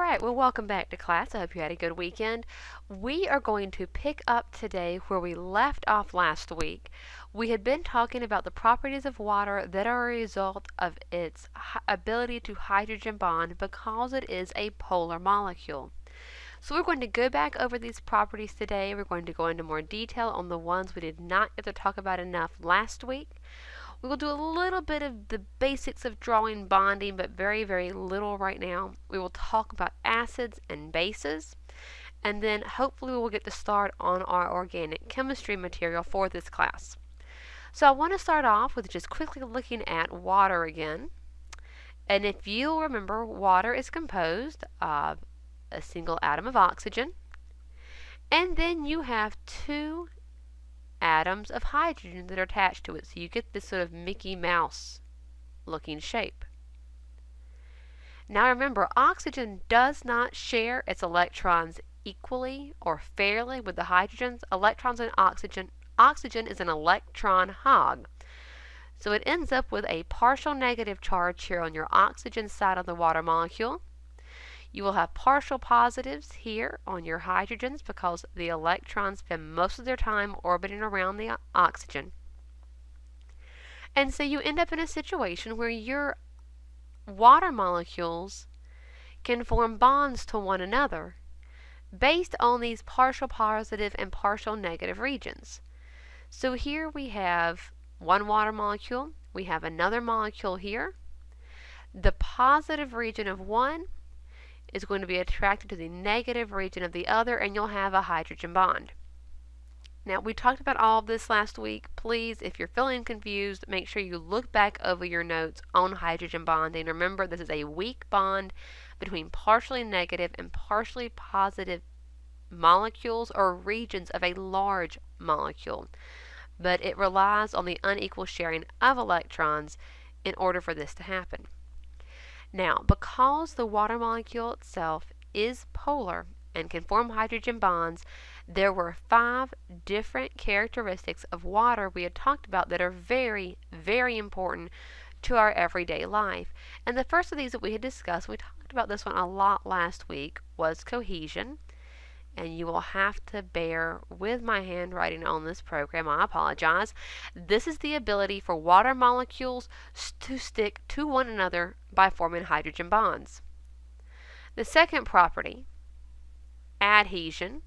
Alright, well welcome back to class. I hope you had a good weekend. We are going to pick up today where we left off last week. We had been talking about the properties of water that are a result of its ability to hydrogen bond because it is a polar molecule. So we're going to go back over these properties today. We're going to go into more detail on the ones we did not get to talk about enough last week. We will do a little bit of the basics of drawing bonding, but very, very little right now. We will talk about acids and bases, and then hopefully we will get to start on our organic chemistry material for this class. So I want to start off with just quickly looking at water again. And if you'll remember, water is composed of a single atom of oxygen, and then you have two atoms of hydrogen that are attached to it. So you get this sort of Mickey Mouse looking shape. Now remember, oxygen does not share its electrons equally or fairly with the hydrogens. Electrons and oxygen is an electron hog. So it ends up with a partial negative charge here on your oxygen side of the water molecule. You will have partial positives here on your hydrogens because the electrons spend most of their time orbiting around the oxygen. And so you end up in a situation where your water molecules can form bonds to one another based on these partial positive and partial negative regions. So here we have one water molecule, we have another molecule here. The positive region of one is going to be attracted to the negative region of the other, and you'll have a hydrogen bond. Now, we talked about all of this last week. Please, if you're feeling confused, make sure you look back over your notes on hydrogen bonding. Remember, this is a weak bond between partially negative and partially positive molecules or regions of a large molecule. But it relies on the unequal sharing of electrons in order for this to happen. Now, because the water molecule itself is polar and can form hydrogen bonds, there were 5 different characteristics of water we had talked about that are very, very important to our everyday life. And the first of these that we had discussed, we talked about this one a lot last week, was cohesion. And you will have to bear with my handwriting on this program. I apologize. This is the ability for water molecules to stick to one another by forming hydrogen bonds. The second property, adhesion.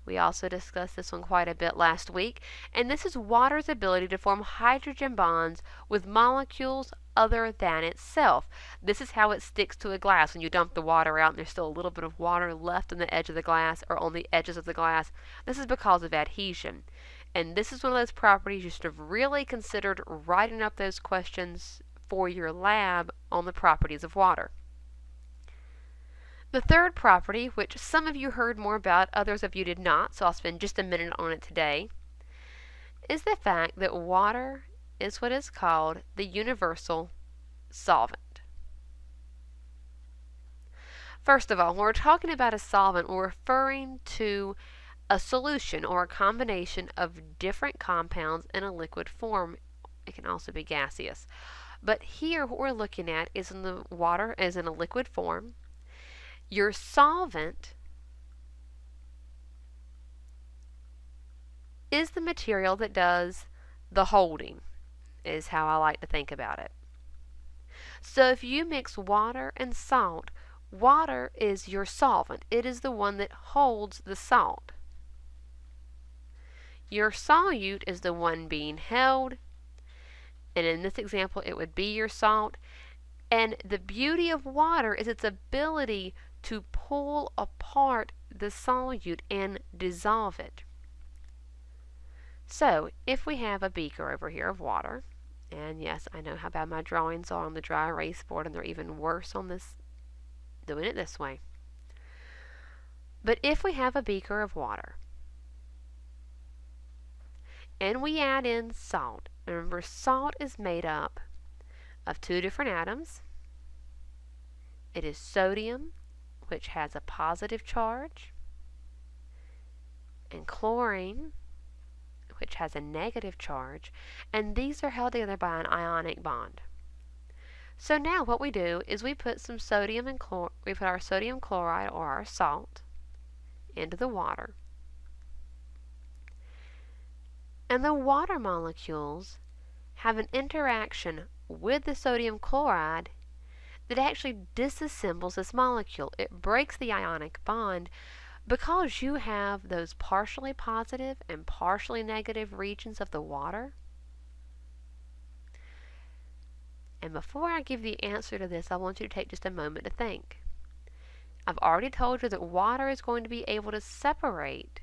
We also discussed this one quite a bit last week. And this is water's ability to form hydrogen bonds with molecules other than itself. This is how it sticks to a glass when you dump the water out and there's still a little bit of water left on the edge of the glass or on the edges of the glass. This is because of adhesion. And this is one of those properties you should have really considered writing up those questions for your lab on the properties of water. The third property, which some of you heard more about, others of you did not, so I'll spend just a minute on it today, is the fact that water is what is called the universal solvent. First of all, when we're talking about a solvent, we're referring to a solution or a combination of different compounds in a liquid form. It can also be gaseous. But here what we're looking at is in the water as in a liquid form. Your solvent is the material that does the holding, is how I like to think about it. So if you mix water and salt, water is your solvent. It is the one that holds the salt. Your solute is the one being held, and in this example it would be your salt. And the beauty of water is its ability to pull apart the solute and dissolve it. So if we have a beaker over here of water, and yes, I know how bad my drawings are on the dry erase board, and they're even worse on this, doing it this way. But if we have a beaker of water, and we add in salt, remember salt is made up of 2 different atoms. It is sodium, which has a positive charge, and chlorine, which has a negative charge, and these are held together by an ionic bond. So now what we do is we put some we put our sodium chloride or our salt into the water. And the water molecules have an interaction with the sodium chloride that actually disassembles this molecule. It breaks the ionic bond because you have those partially positive and partially negative regions of the water. And before I give the answer to this, I want you to take just a moment to think. I've already told you that water is going to be able to separate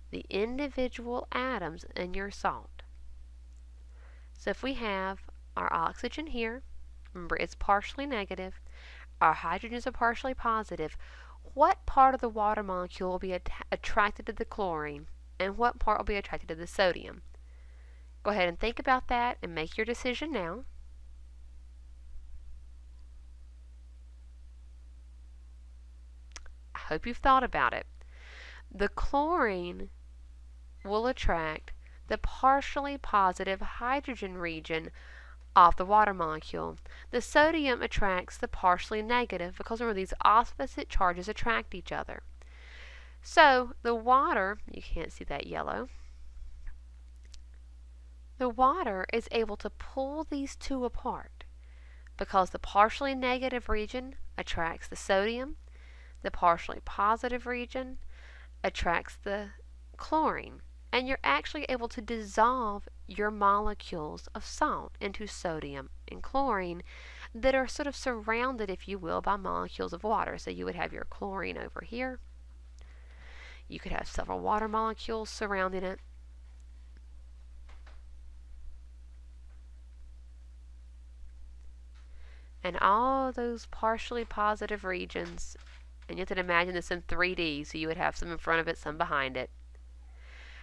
the individual atoms in your salt. So if we have our oxygen here, remember it's partially negative, our hydrogens are partially positive, what part of the water molecule will be attracted to the chlorine and what part will be attracted to the sodium? Go ahead and think about that and make your decision now. I hope you've thought about it. The chlorine will attract the partially positive hydrogen region of the water molecule. The sodium attracts the partially negative because remember these opposite charges attract each other. So the water, you can't see that yellow, the water is able to pull these two apart because the partially negative region attracts the sodium, the partially positive region attracts the chlorine, and you're actually able to dissolve your molecules of salt into sodium and chlorine that are sort of surrounded, if you will, by molecules of water. So you would have your chlorine over here. You could have several water molecules surrounding it. And all those partially positive regions, and you have to imagine this in 3D, so you would have some in front of it, some behind it,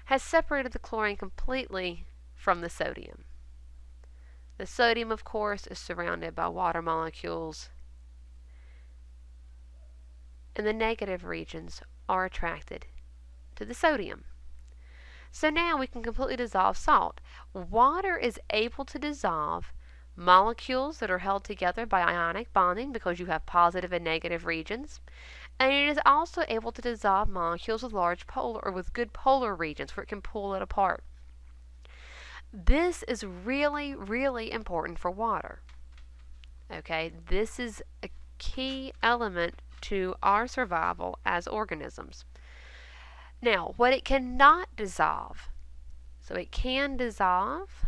has separated the chlorine completely from the sodium. The sodium, of course, is surrounded by water molecules, and the negative regions are attracted to the sodium. So now we can completely dissolve salt. Water is able to dissolve molecules that are held together by ionic bonding because you have positive and negative regions. And it is also able to dissolve molecules with large polar or with good polar regions where it can pull it apart. This is really, really important for water. Okay, this is a key element to our survival as organisms. Now, what it cannot dissolve, so it can dissolve,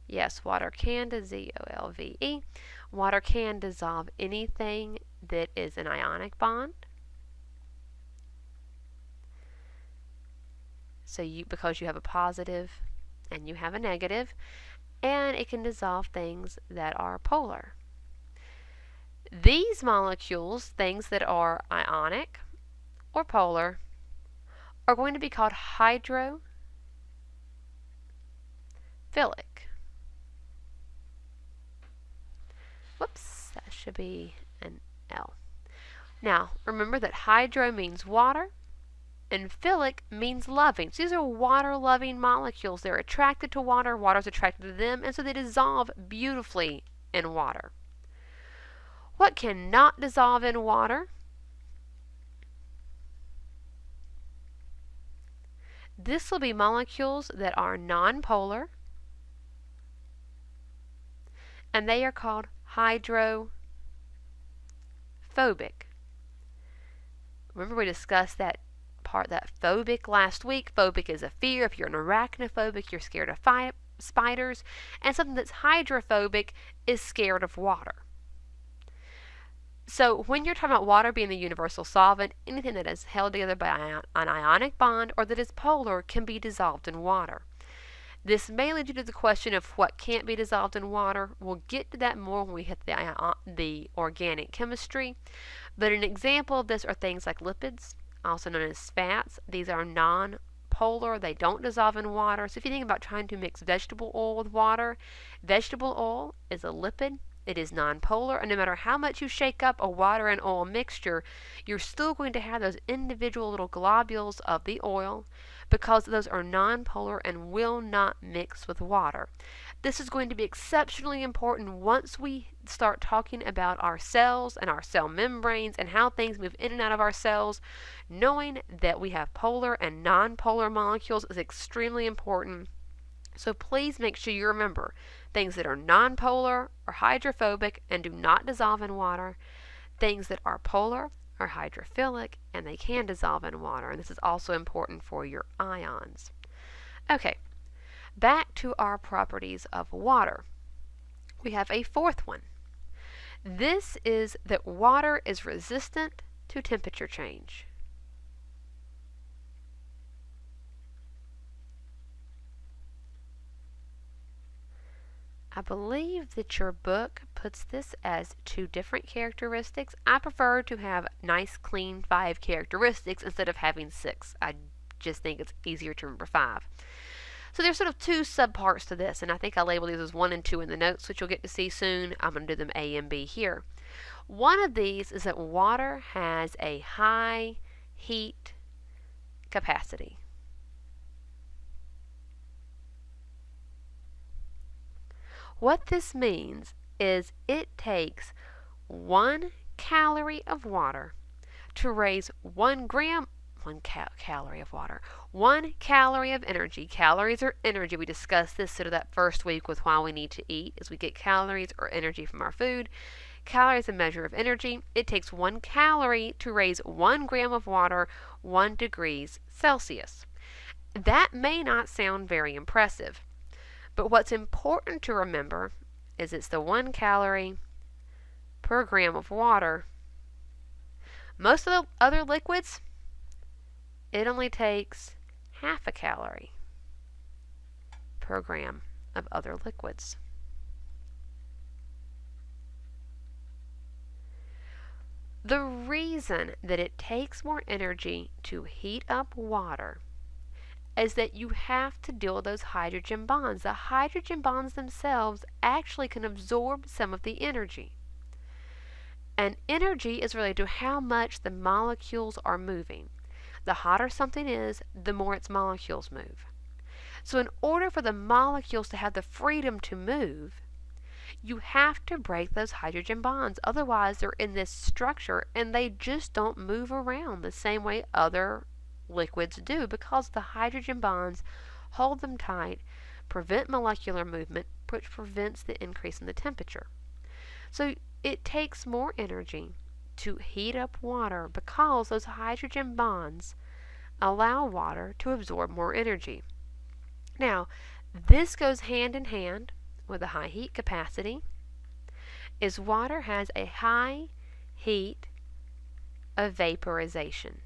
yes, water can, Z-O-L-V-E, water can dissolve anything that is an ionic bond. So because you have a positive and you have a negative, and it can dissolve things that are polar. These molecules, things that are ionic or polar, are going to be called hydrophilic. Whoops, that should be an L. Now, remember that hydro means water, and philic means loving. So these are water-loving molecules. They're attracted to water, water's attracted to them, and so they dissolve beautifully in water. What cannot dissolve in water? This will be molecules that are nonpolar, and they are called hydrophobic. Remember we discussed that phobic last week. Phobic is a fear. If you're an arachnophobic, you're scared of spiders. And something that's hydrophobic is scared of water. So when you're talking about water being the universal solvent, anything that is held together by an ionic bond or that is polar can be dissolved in water. This may lead you to the question of what can't be dissolved in water. We'll get to that more when we hit the organic chemistry. But an example of this are things like lipids, also known as fats. These are non-polar. They don't dissolve in water. So if you think about trying to mix vegetable oil with water, vegetable oil is a lipid. It is non-polar, and no matter how much you shake up a water and oil mixture, you're still going to have those individual little globules of the oil. because those are nonpolar and will not mix with water. This is going to be exceptionally important once we start talking about our cells and our cell membranes and how things move in and out of our cells. Knowing that we have polar and nonpolar molecules is extremely important. So please make sure you remember things that are nonpolar are hydrophobic and do not dissolve in water. Things that are polar are hydrophilic and they can dissolve in water. And this is also important for your ions. Okay, back to our properties of water. We have a fourth one. This is that water is resistant to temperature change. I believe that your book puts this as 2 different characteristics. I prefer to have nice, clean 5 characteristics instead of having 6. I just think it's easier to remember 5. So there's sort of 2 subparts to this, and I think I labeled these as 1 and 2 in the notes, which you'll get to see soon. I'm going to do them A and B here. One of these is that water has a high heat capacity. What this means is it takes 1 calorie of water to raise 1 calorie of water. 1 calorie of energy. Calories are energy. We discussed this sort of that first week with why we need to eat, is we get calories or energy from our food. Calories are a measure of energy. It takes 1 calorie to raise 1 gram of water 1 degrees Celsius. That may not sound very impressive, but what's important to remember is it's the 1 calorie per gram of water. Most of the other liquids, it only takes half a calorie per gram of other liquids. The reason that it takes more energy to heat up water is that you have to deal with those hydrogen bonds. The hydrogen bonds themselves actually can absorb some of the energy. And energy is related to how much the molecules are moving. The hotter something is, the more its molecules move. So in order for the molecules to have the freedom to move, you have to break those hydrogen bonds. Otherwise, they're in this structure and they just don't move around the same way other liquids do, because the hydrogen bonds hold them tight, prevent molecular movement, which prevents the increase in the temperature. So it takes more energy to heat up water because those hydrogen bonds allow water to absorb more energy. Now, this goes hand in hand with a high heat capacity, is water has a high heat of vaporization.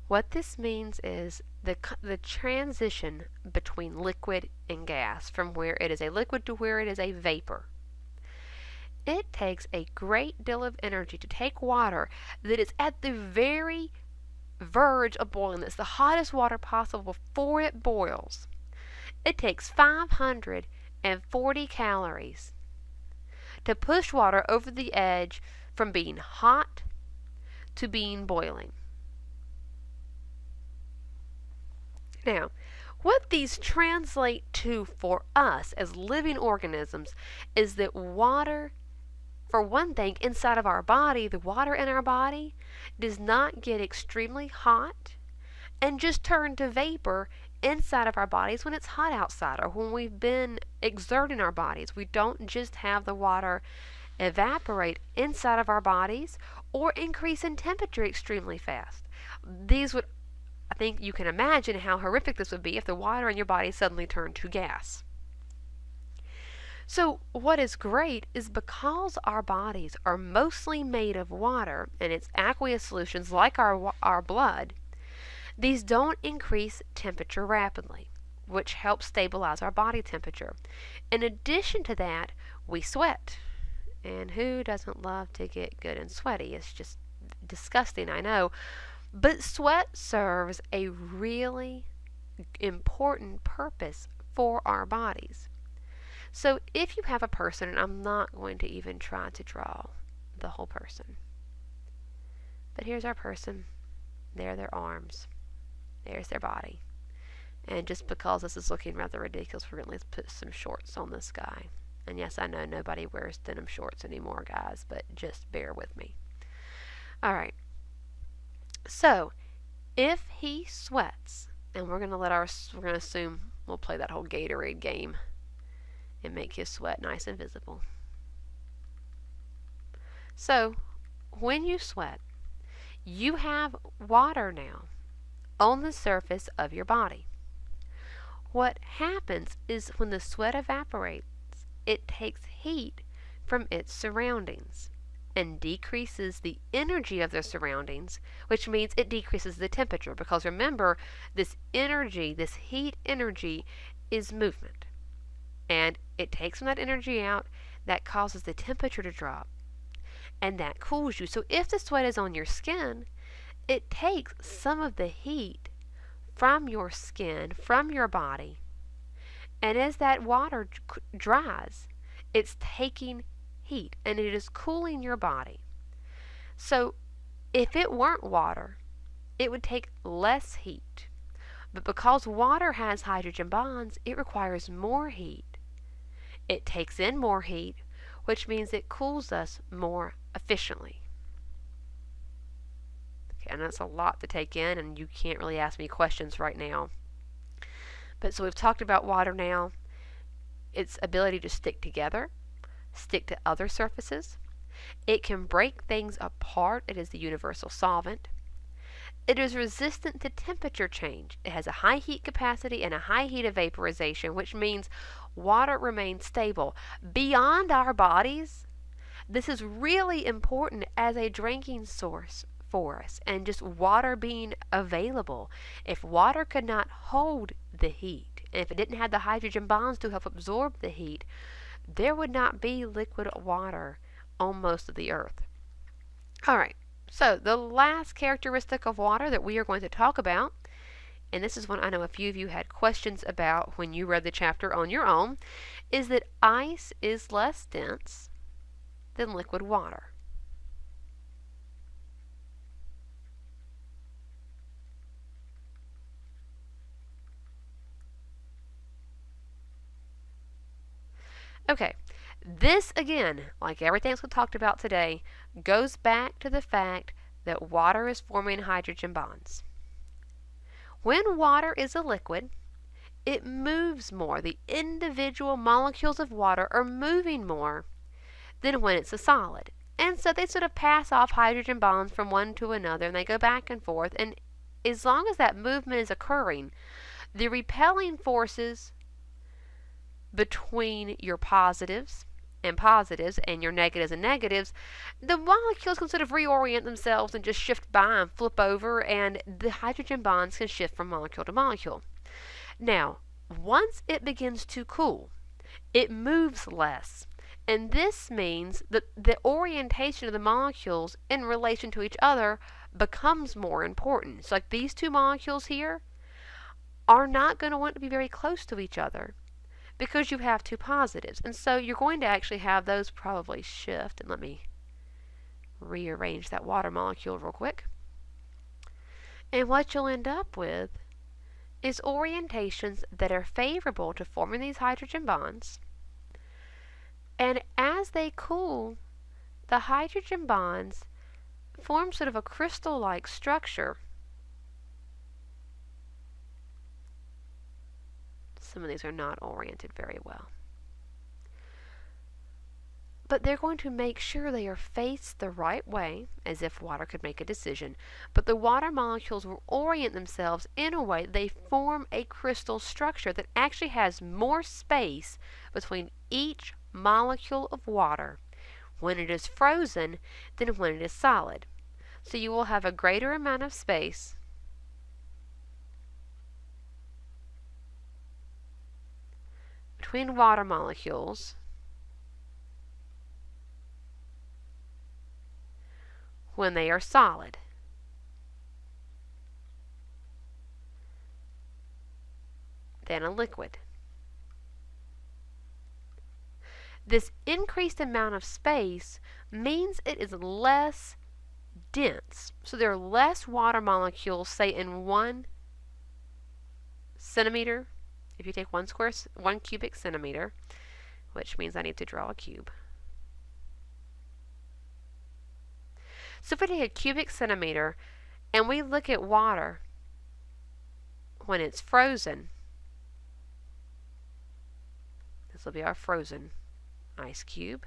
What this means is the transition between liquid and gas, from where it is a liquid to where it is a vapor. It takes a great deal of energy to take water that is at the very verge of boiling. It's the hottest water possible before it boils. It takes 540 calories to push water over the edge from being hot to being boiling. Now, what these translate to for us as living organisms is that water, for one thing, inside of our body, the water in our body does not get extremely hot and just turn to vapor inside of our bodies when it's hot outside or when we've been exerting our bodies. We don't just have the water evaporate inside of our bodies or increase in temperature extremely fast. I think you can imagine how horrific this would be if the water in your body suddenly turned to gas. So what is great is because our bodies are mostly made of water and it's aqueous solutions like our blood, these don't increase temperature rapidly, which helps stabilize our body temperature. In addition to that, we sweat. And who doesn't love to get good and sweaty? It's just disgusting, I know. But sweat serves a really important purpose for our bodies. So if you have a person, and I'm not going to even try to draw the whole person, But here's our person. There are their arms. There's their body. And just because this is looking rather ridiculous, we're going to put some shorts on this guy. And yes, I know nobody wears denim shorts anymore, guys, but just bear with me. Alright. So, if he sweats, and we're going to assume we'll play that whole Gatorade game and make his sweat nice and visible. So, when you sweat, you have water now on the surface of your body. What happens is when the sweat evaporates, it takes heat from its surroundings and decreases the energy of the surroundings, which means it decreases the temperature, because remember, this energy, this heat energy, is movement. And it takes some of that energy out, that causes the temperature to drop, and that cools you. So if the sweat is on your skin, it takes some of the heat from your skin, from your body, and as that water dries, it's taking heat and it is cooling your body. So if it weren't water, it would take less heat. But because water has hydrogen bonds, it requires more heat. It takes in more heat, which means it cools us more efficiently. Okay, and that's a lot to take in, and you can't really ask me questions right now. But so we've talked about water now, its ability to stick together, stick to other surfaces. It can break things apart. It is the universal solvent. It is resistant to temperature change. It has a high heat capacity and a high heat of vaporization, which means water remains stable. Beyond our bodies, this is really important as a drinking source for us, and just water being available. If water could not hold the heat, and if it didn't have the hydrogen bonds to help absorb the heat, there would not be liquid water on most of the earth. Alright, so the last characteristic of water that we are going to talk about, and this is one I know a few of you had questions about when you read the chapter on your own, is that ice is less dense than liquid water. Okay, this again, like everything else we talked about today, goes back to the fact that water is forming hydrogen bonds. When water is a liquid, it moves more. The individual molecules of water are moving more than when it's a solid. And so they sort of pass off hydrogen bonds from one to another, and they go back and forth. And as long as that movement is occurring, the repelling forces between your positives and your negatives and negatives, the molecules can sort of reorient themselves and just shift by and flip over, and the hydrogen bonds can shift from molecule to molecule. Now, once it begins to cool, it moves less. And this means that the orientation of the molecules in relation to each other becomes more important. So like these two molecules here are not going to want to be very close to each other, because you have two positives. And so you're going to actually have those probably shift. And let me rearrange that water molecule real quick. And what you'll end up with is orientations that are favorable to forming these hydrogen bonds. And as they cool, the hydrogen bonds form sort of a crystal-like structure. Some of these are not oriented very well. But they're going to make sure they are faced the right way, as if water could make a decision. But the water molecules will orient themselves in a way that they form a crystal structure that actually has more space between each molecule of water when it is frozen than when it is solid. So you will have a greater amount of space between water molecules when they are solid. Than a liquid. This increased amount of space means it is less dense. So there are less water molecules, say in 1 centimeter. If you take 1 cubic centimeter, which means I need to draw a cube. So if we take a cubic centimeter and we look at water when it's frozen, this will be our frozen ice cube.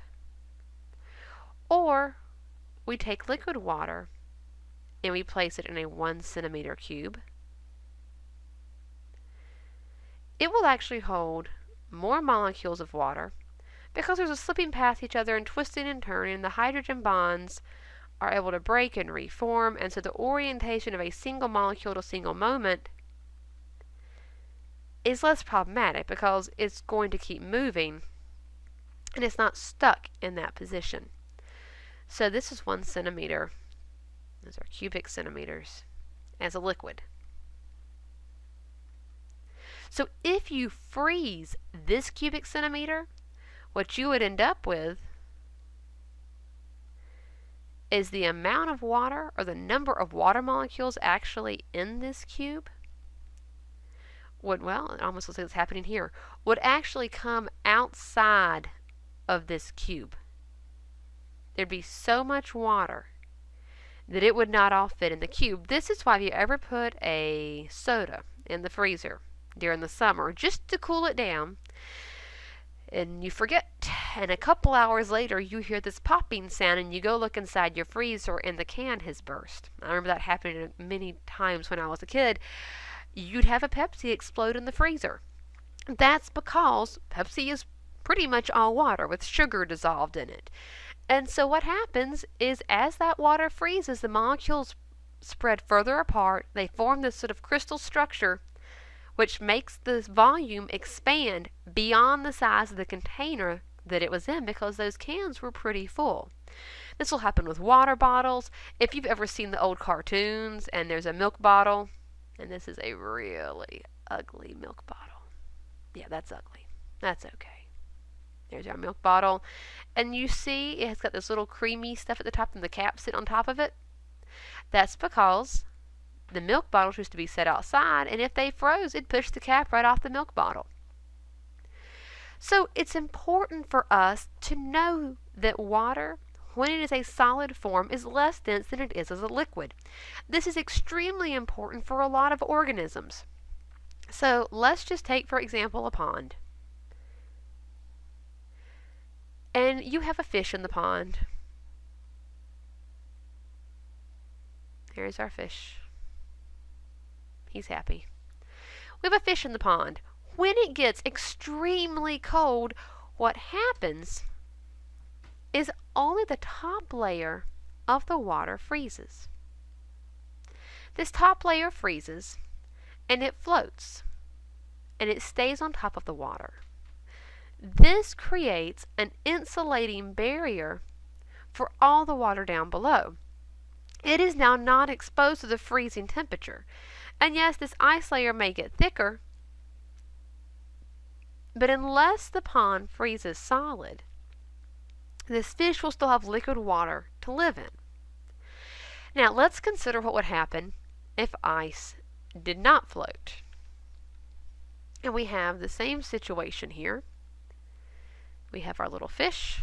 Or we take liquid water and we place it in a 1 centimeter cube. It will actually hold more molecules of water because there's a slipping past each other and twisting and turning, and the hydrogen bonds are able to break and reform, and so the orientation of a single molecule to single moment is less problematic because it's going to keep moving and it's not stuck in that position. So this is 1 centimeter. Those are cubic centimeters as a liquid. So if you freeze this cubic centimeter, what you would end up with is the amount of water, or the number of water molecules actually in this cube would, well, it almost looks like it's happening here, would actually come outside of this cube. There'd be so much water that it would not all fit in the cube. This is why if you ever put a soda in the freezer during the summer just to cool it down, and you forget, and a couple hours later you hear this popping sound and you go look inside your freezer and the can has burst. I remember that happening many times when I was a kid. You'd have a Pepsi explode in the freezer. That's because Pepsi is pretty much all water with sugar dissolved in it. And so what happens is as that water freezes, the molecules spread further apart. They form this sort of crystal structure which makes the volume expand beyond the size of the container that it was in because those cans were pretty full. This will happen with water bottles. If you've ever seen the old cartoons and there's a milk bottle, and this is a really ugly milk bottle. Yeah, that's ugly. That's okay. There's our milk bottle. And you see it's got this little creamy stuff at the top and the cap sit on top of it. That's because the milk bottle used to be set outside, and if they froze, it'd push the cap right off the milk bottle. So it's important for us to know that water, when it is a solid form, is less dense than it is as a liquid. This is extremely important for a lot of organisms. So let's just take, for example, a pond. And you have a fish in the pond. There's our fish. He's happy. We have a fish in the pond. When it gets extremely cold, what happens is only the top layer of the water freezes. This top layer freezes and it floats and it stays on top of the water. This creates an insulating barrier for all the water down below. It is now not exposed to the freezing temperature. And yes, this ice layer may get thicker, but unless the pond freezes solid, this fish will still have liquid water to live in. Now, let's consider what would happen if ice did not float. And we have the same situation here. We have our little fish.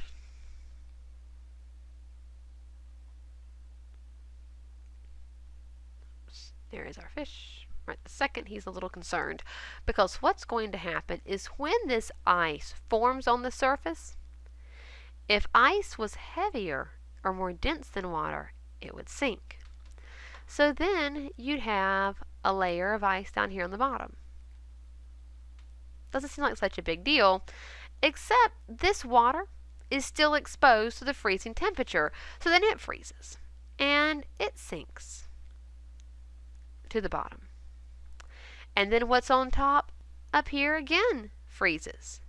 There is our fish. Right the second, he's a little concerned because what's going to happen is when this ice forms on the surface, if ice was heavier or more dense than water, it would sink. So then you'd have a layer of ice down here on the bottom. Doesn't seem like such a big deal, except this water is still exposed to the freezing temperature. So then it freezes and it sinks to the bottom. And then what's on top up here again freezes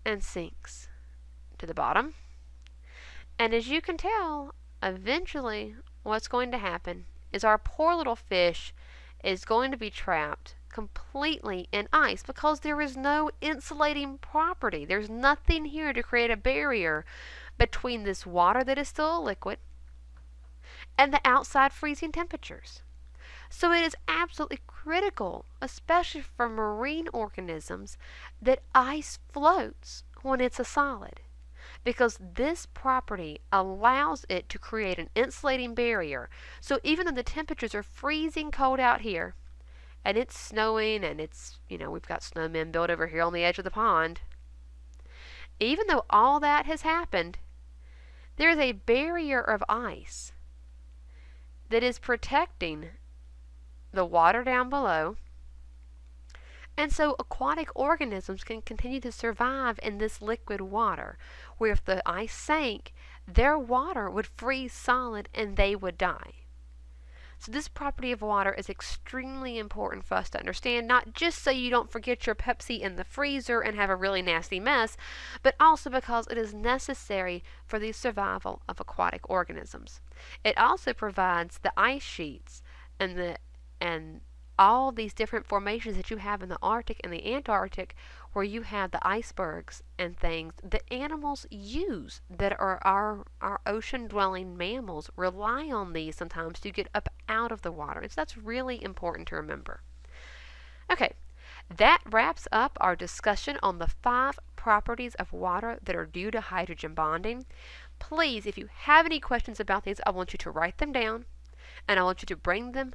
and sinks to the bottom. And as you can tell, eventually what's going to happen is our poor little fish is going to be trapped completely in ice because there is no insulating property. There's nothing here to create a barrier between this water that is still a liquid and the outside freezing temperatures. So it is absolutely critical, especially for marine organisms, that ice floats when it's a solid, because this property allows it to create an insulating barrier. So even though the temperatures are freezing cold out here, and it's snowing, and we've got snowmen built over here on the edge of the pond, even though all that has happened, there is a barrier of ice that is protecting the water down below, and so aquatic organisms can continue to survive in this liquid water, where if the ice sank, their water would freeze solid and they would die. So this property of water is extremely important for us to understand, not just so you don't forget your Pepsi in the freezer and have a really nasty mess, but also because it is necessary for the survival of aquatic organisms. It also provides the ice sheets and all these different formations that you have in the Arctic and the Antarctic, where you have the icebergs and things that animals use, that are our ocean-dwelling mammals rely on these sometimes to get up out of the water. And so that's really important to remember. Okay, that wraps up our discussion on the 5 properties of water that are due to hydrogen bonding. Please, if you have any questions about these, I want you to write them down, and I want you to bring them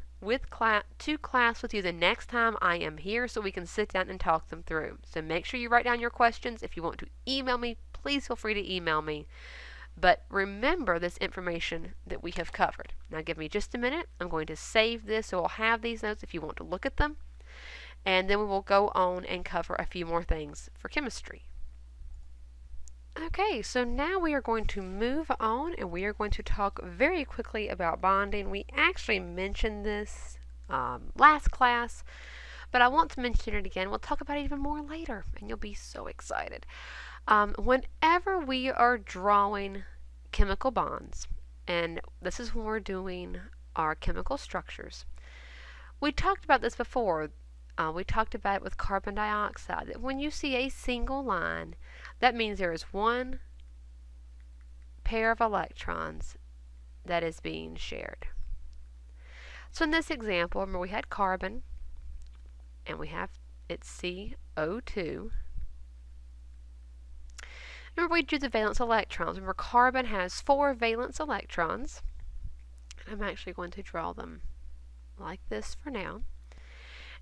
to class with you the next time I am here, so we can sit down and talk them through. So make sure you write down your questions. If you want to email me, please feel free to email me. But remember this information that we have covered. Now give me just a minute. I'm going to save this so I'll have these notes if you want to look at them. And then we will go on and cover a few more things for chemistry. Okay, so now we are going to move on, and we are going to talk very quickly about bonding. We actually mentioned this last class, but I want to mention it again. We'll talk about it even more later, and you'll be so excited. Whenever we are drawing chemical bonds, and this is when we're doing our chemical structures, we talked about this before. We talked about it with carbon dioxide, that when you see a single line, that means there is one pair of electrons that is being shared. So in this example, remember we had carbon, and we have it's CO2. Remember we drew the valence electrons. Remember carbon has 4 valence electrons. I'm actually going to draw them like this for now.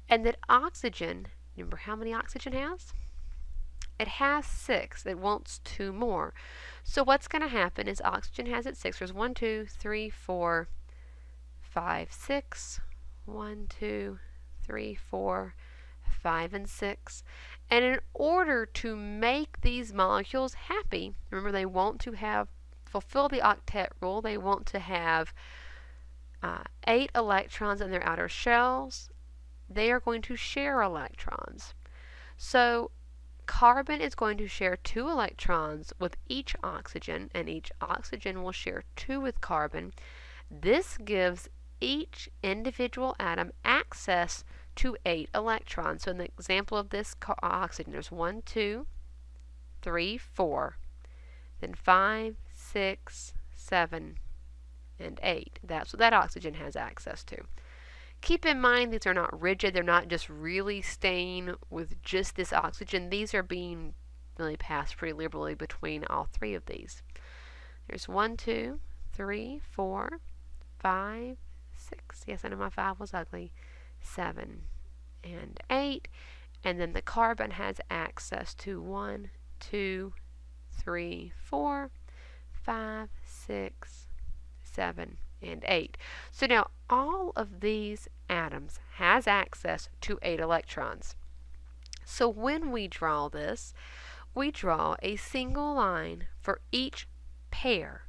And that oxygen, remember how many oxygen has? It has 6. It wants 2 more. So what's going to happen is oxygen has its 6. There's 1, 2, 3, 4, 5, 6. 1, 2, 3, 4, 5, and 6. And in order to make these molecules happy, remember they want to fulfill the octet rule. They want to have 8 electrons in their outer shells. They are going to share electrons. So carbon is going to share 2 electrons with each oxygen, and each oxygen will share 2 with carbon. This gives each individual atom access to 8 electrons. So in the example of this oxygen, there's 1, 2, 3, 4, then 5, 6, 7, and 8. That's what that oxygen has access to. Keep in mind these are not rigid. They're not just really staying with just this oxygen. These are being really passed pretty liberally between all 3 of these. There's 1, 2, 3, 4, 5, 6. Yes, I know my 5 was ugly. 7 and 8. And then the carbon has access to 1, 2, 3, 4, 5, 6, 7, and 8. So now all of these atoms has access to 8 electrons. So when we draw this, we draw a single line for each pair.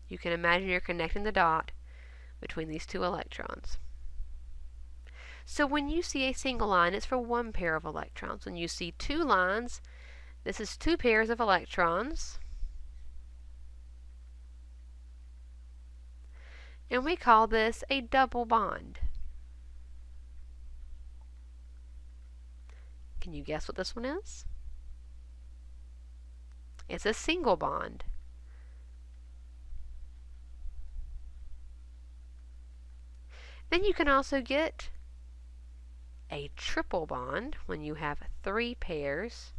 You can imagine you're connecting the dot between these 2 electrons. So when you see a single line, it's for 1 pair of electrons. When you see 2 lines, this is 2 pairs of electrons. And we call this a double bond. Can you guess what this one is? It's a single bond. Then you can also get a triple bond when you have 3 pairs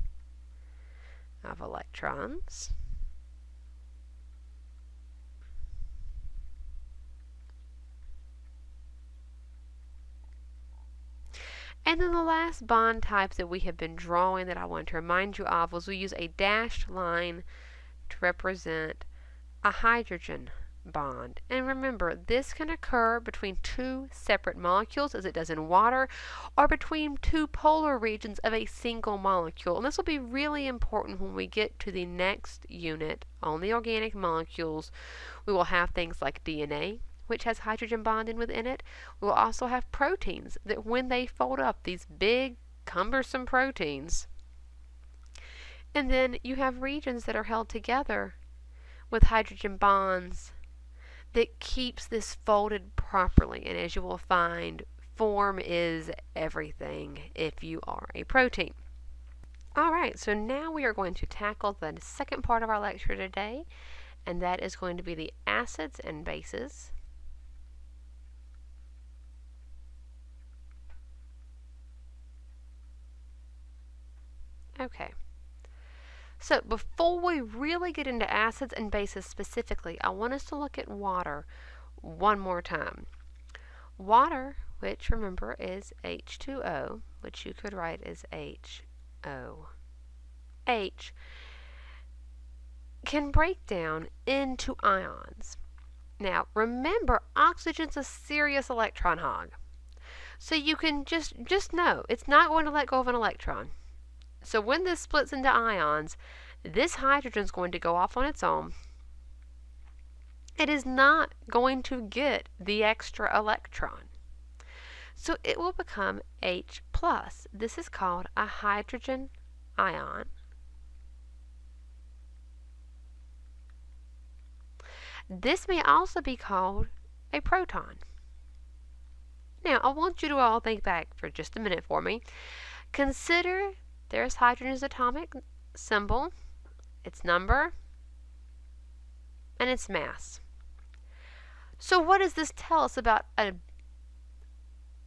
of electrons. And then the last bond type that we have been drawing that I want to remind you of was we use a dashed line to represent a hydrogen bond. And remember, this can occur between 2 separate molecules as it does in water, or between 2 polar regions of a single molecule. And this will be really important when we get to the next unit on the organic molecules. We will have things like DNA, which has hydrogen bonding within it. We will also have proteins that when they fold up, these big cumbersome proteins, and then you have regions that are held together with hydrogen bonds that keeps this folded properly. And as you will find, form is everything if you are a protein. Alright, so now we are going to tackle the second part of our lecture today, and that is going to be the acids and bases. Okay. So before we really get into acids and bases specifically, I want us to look at water one more time. Water, which remember is H2O, which you could write as HOH, can break down into ions. Now remember, oxygen's a serious electron hog. So you can just know it's not going to let go of an electron. So when this splits into ions, this hydrogen is going to go off on its own. It is not going to get the extra electron. So it will become H+. This is called a hydrogen ion. This may also be called a proton. Now, I want you to all think back for just a minute for me. Consider there's hydrogen's atomic symbol, its number, and its mass. So what does this tell us about a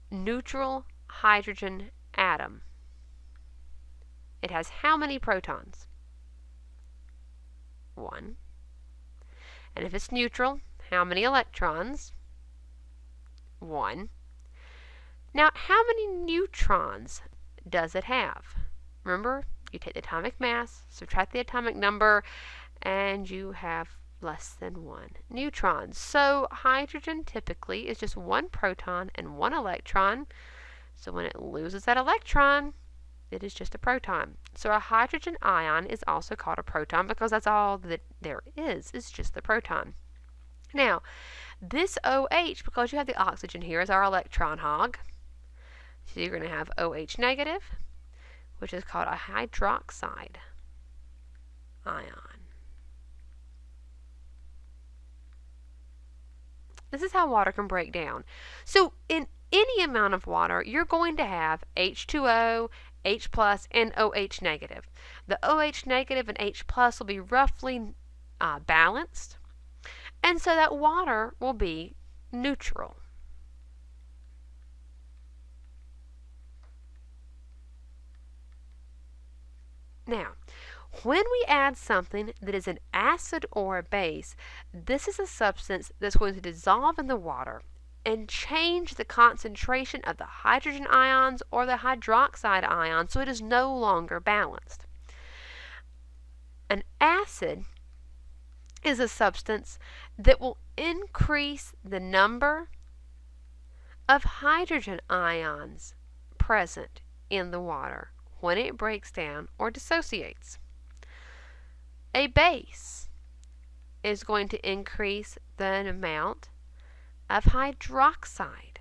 neutral hydrogen atom? It has how many protons? 1. And if it's neutral, how many electrons? 1. Now, how many neutrons does it have? Remember, you take the atomic mass, subtract the atomic number, and you have less than 1 neutron. So hydrogen typically is just 1 proton and 1 electron. So when it loses that electron, it is just a proton. So a hydrogen ion is also called a proton because that's all that there is just the proton. Now, this OH, because you have the oxygen here, is our electron hog. So you're going to have OH negative, which is called a hydroxide ion. This is how water can break down. So in any amount of water, you're going to have H2O, H+, and OH negative. The OH negative and H+ will be roughly balanced, and so that water will be neutral. Now, when we add something that is an acid or a base, this is a substance that's going to dissolve in the water and change the concentration of the hydrogen ions or the hydroxide ions so it is no longer balanced. An acid is a substance that will increase the number of hydrogen ions present in the water when it breaks down or dissociates. A base is going to increase the amount of hydroxide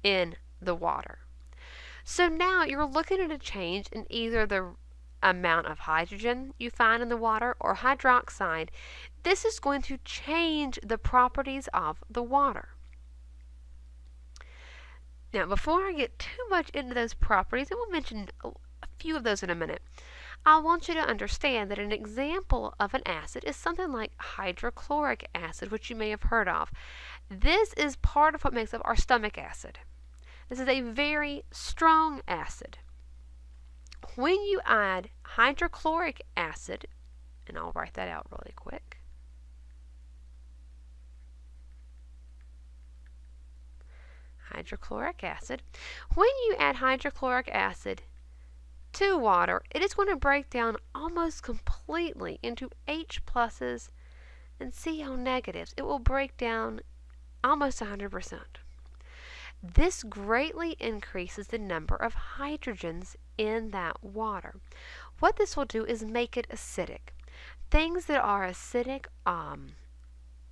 in the water. So now you're looking at a change in either the amount of hydrogen you find in the water or hydroxide. This is going to change the properties of the water. Now, before I get too much into those properties, and we'll mention a few of those in a minute, I want you to understand that an example of an acid is something like hydrochloric acid, which you may have heard of. This is part of what makes up our stomach acid. This is a very strong acid. When you add hydrochloric acid, and I'll write that out really quick. Hydrochloric acid. When you add hydrochloric acid to water, it is going to break down almost completely into H pluses and CO negatives. It will break down almost 100%. This greatly increases the number of hydrogens in that water. What this will do is make it acidic. Things that are acidic,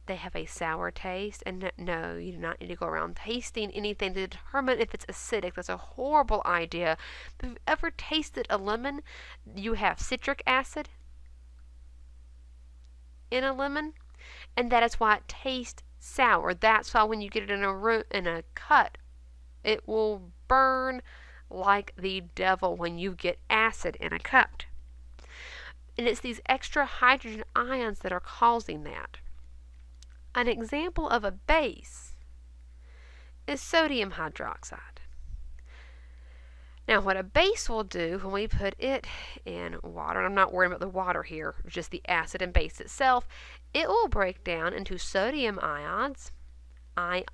they have a sour taste, and no, you do not need to go around tasting anything to determine if it's acidic. That's a horrible idea. If you've ever tasted a lemon, you have citric acid in a lemon, and that is why it tastes sour. That's why when you get it in a cut, it will burn like the devil when you get acid in a cut. And it's these extra hydrogen ions that are causing that. An example of a base is sodium hydroxide. Now, what a base will do when we put it in water, and I'm not worried about the water here, just the acid and base itself, it will break down into sodium ions and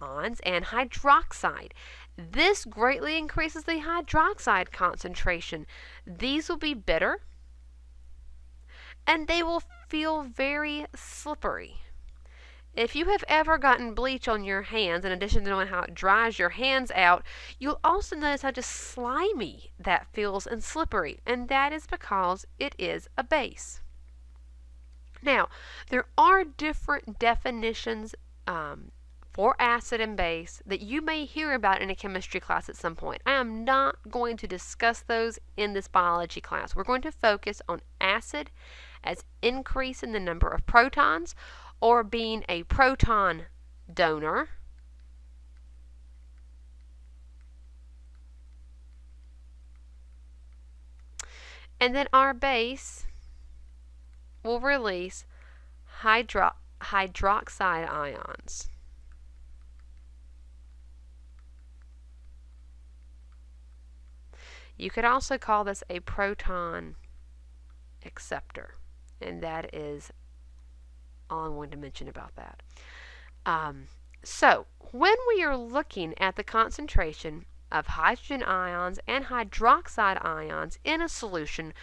hydroxide. This greatly increases the hydroxide concentration. These will be bitter, and they will feel very slippery. If you have ever gotten bleach on your hands, in addition to knowing how it dries your hands out, you'll also notice how just slimy that feels and slippery, and that is because it is a base. Now, there are different definitions for acid and base that you may hear about in a chemistry class at some point. I am not going to discuss those in this biology class. We're going to focus on acid as increase in the number of protons, or being a proton donor, and then our base will release hydroxide ions. You could also call this a proton acceptor, and that is all I'm going to mention about that. So, when we are looking at the concentration of hydrogen ions and hydroxide ions in a solution,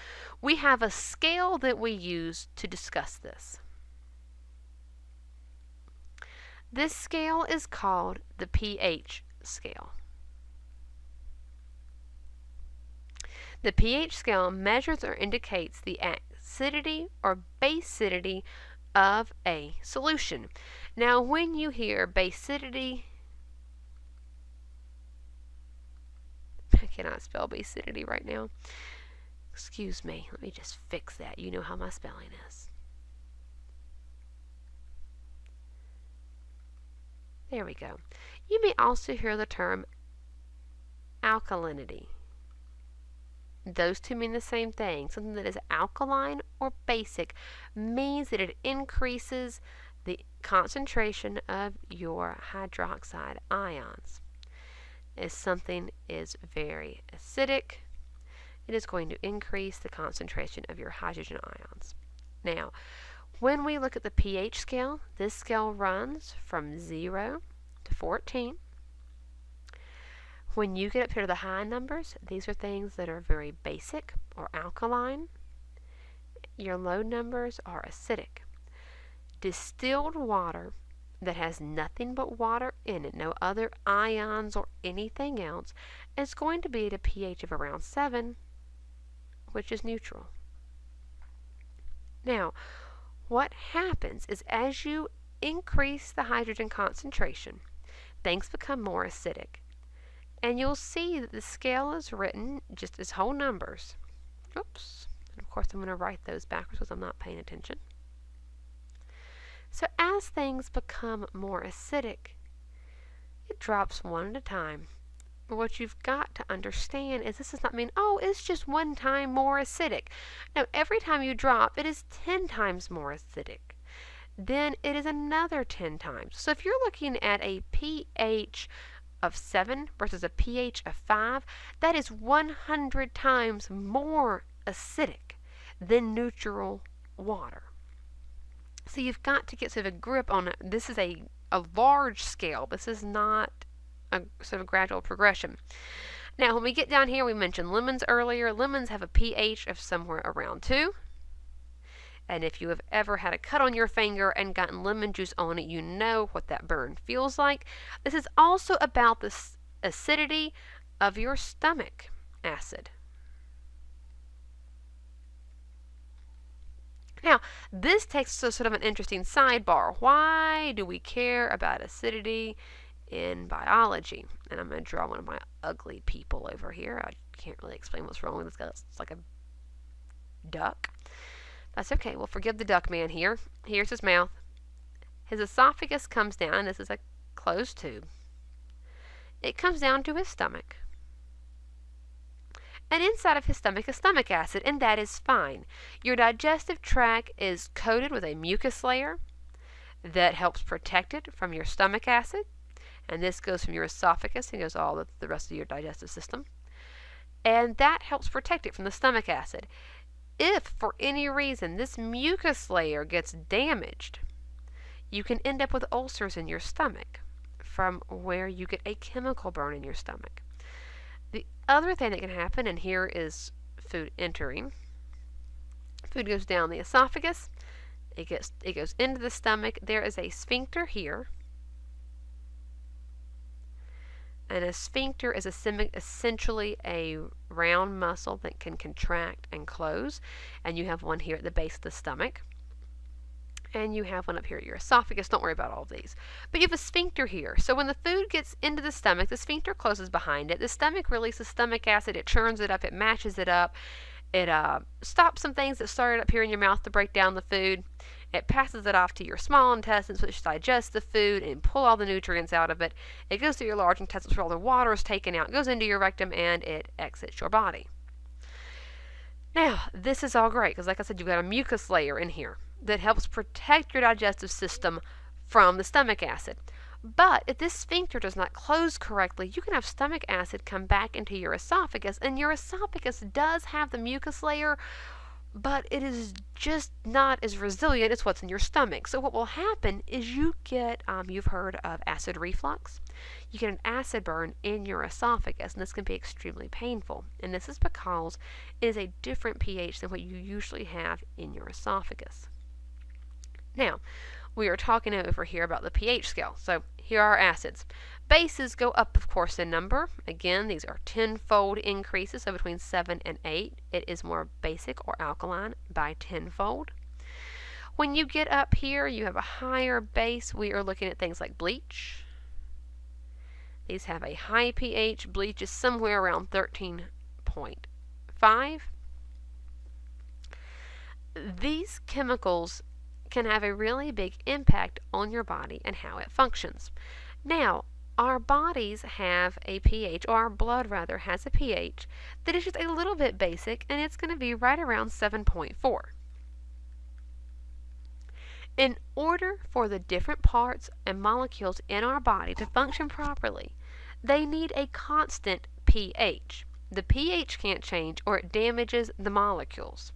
we have a scale that we use to discuss this. This scale is called the pH scale. The pH scale measures or indicates the acidity or basicity of a solution. Now, when you hear basicity, I cannot spell basicity right now. Excuse me, let me just fix that. You know how my spelling is. There we go. You may also hear the term alkalinity. Those two mean the same thing. Something that is alkaline or basic means that it increases the concentration of your hydroxide ions. If something is very acidic, it is going to increase the concentration of your hydrogen ions. Now, when we look at the pH scale, this scale runs from 0 to 14. When you get up here to the high numbers, these are things that are very basic or alkaline. Your low numbers are acidic. Distilled water that has nothing but water in it, no other ions or anything else, is going to be at a pH of around 7, which is neutral. Now, what happens is as you increase the hydrogen concentration, things become more acidic. And you'll see that the scale is written just as whole numbers. Oops. And of course, I'm going to write those backwards because I'm not paying attention. So as things become more acidic, it drops one at a time. what you've got to understand is this does not mean, oh, it's just one time more acidic. No, every time you drop, it is 10 times more acidic. Then it is another 10 times. So if you're looking at a pH of 7 versus a pH of 5, that is 100 times more acidic than neutral water. So you've got to get sort of a grip on it. This is a large scale. This is not a sort of gradual progression. Now, when we get down here, we mentioned lemons earlier. Lemons have a pH of somewhere around 2. And if you have ever had a cut on your finger and gotten lemon juice on it, you know what that burn feels like. This is also about the acidity of your stomach acid. Now, this takes us to sort of an interesting sidebar. Why do we care about acidity in biology? And I'm going to draw one of my ugly people over here. I can't really explain what's wrong with this guy. It's like a duck. That's okay. We'll forgive the duck man here. Here's his mouth. His esophagus comes down. This is a closed tube. It comes down to his stomach. And inside of his stomach is stomach acid, and that is fine. Your digestive tract is coated with a mucus layer that helps protect it from your stomach acid. And this goes from your esophagus and goes all the rest of your digestive system. And that helps protect it from the stomach acid. If, for any reason, this mucus layer gets damaged, you can end up with ulcers in your stomach from where you get a chemical burn in your stomach. The other thing that can happen, and here is food entering. Food goes down the esophagus. It goes into the stomach. There is a sphincter here. And a sphincter is essentially a round muscle that can contract and close. And you have one here at the base of the stomach. And you have one up here at your esophagus. Don't worry about all of these. But you have a sphincter here. So when the food gets into the stomach, the sphincter closes behind it. The stomach releases stomach acid. It churns it up. It mashes it up. It stops some things that started up here in your mouth to break down the food. It passes it off to your small intestines, which digest the food and pull all the nutrients out of it. It goes to your large intestines where all the water is taken out. It goes into your rectum and it exits your body. Now, this is all great because, like I said, you've got a mucus layer in here that helps protect your digestive system from the stomach acid. But if this sphincter does not close correctly, you can have stomach acid come back into your esophagus, and your esophagus does have the mucus layer, but it is just not as resilient as what's in your stomach. So what will happen is you get, you've heard of acid reflux. You get an acid burn in your esophagus, and this can be extremely painful. And this is because it is a different pH than what you usually have in your esophagus. Now, we are talking over here about the pH scale. So here are acids. Bases go up, of course, in number. Again, these are tenfold increases, so between 7 and 8, it is more basic or alkaline by tenfold. When you get up here, you have a higher base. We are looking at things like bleach. These have a high pH. Bleach is somewhere around 13.5. These chemicals can have a really big impact on your body and how it functions. Now, our bodies have a pH, or our blood rather has a pH that is just a little bit basic, and it's going to be right around 7.4. In order for the different parts and molecules in our body to function properly, they need a constant pH. The pH can't change or it damages the molecules.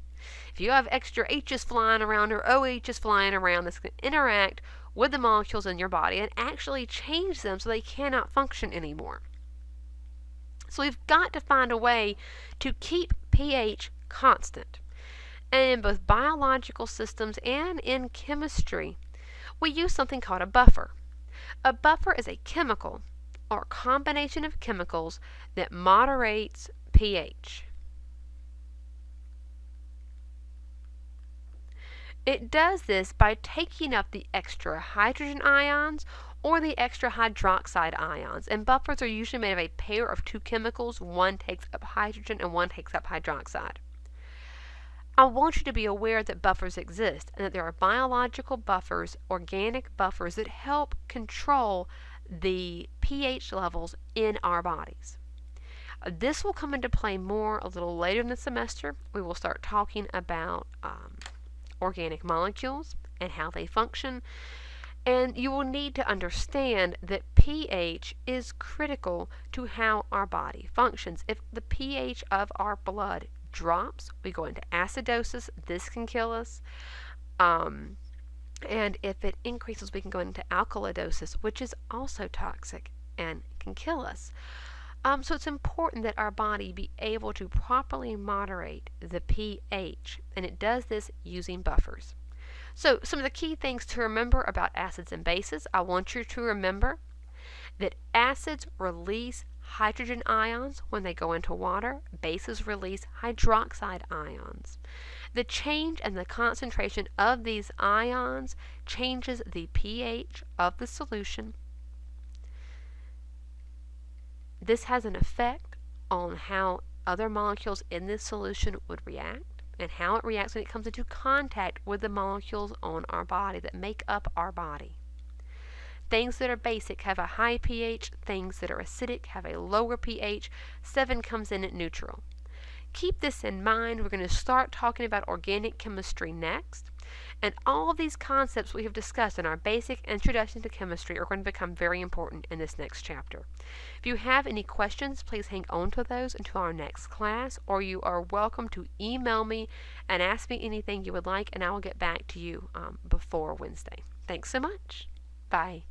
If you have extra H's flying around or OH's flying around, this can interact with the molecules in your body and actually change them so they cannot function anymore. So we've got to find a way to keep pH constant. And in both biological systems and in chemistry, we use something called a buffer. A buffer is a chemical or combination of chemicals that moderates pH. It does this by taking up the extra hydrogen ions or the extra hydroxide ions, and buffers are usually made of a pair of two chemicals. One takes up hydrogen and one takes up hydroxide. I want you to be aware that buffers exist and that there are biological buffers, organic buffers that help control the pH levels in our bodies. This will come into play more a little later in the semester. We will start talking about organic molecules and how they function. And you will need to understand that pH is critical to how our body functions. If the pH of our blood drops, we go into acidosis. This can kill us. And if it increases, we can go into alkalidosis, which is also toxic and can kill us. So it's important that our body be able to properly moderate the pH, and it does this using buffers. So some of the key things to remember about acids and bases, I want you to remember that acids release hydrogen ions when they go into water. Bases release hydroxide ions. The change in the concentration of these ions changes the pH of the solution. This has an effect on how other molecules in this solution would react and how it reacts when it comes into contact with the molecules on our body that make up our body. Things that are basic have a high pH, things that are acidic have a lower pH. 7 comes in at neutral. Keep this in mind. We're going to start talking about organic chemistry next. And all of these concepts we have discussed in our basic introduction to chemistry are going to become very important in this next chapter. If you have any questions, please hang on to those until our next class, or you are welcome to email me and ask me anything you would like, and I will get back to you before Wednesday. Thanks so much. Bye.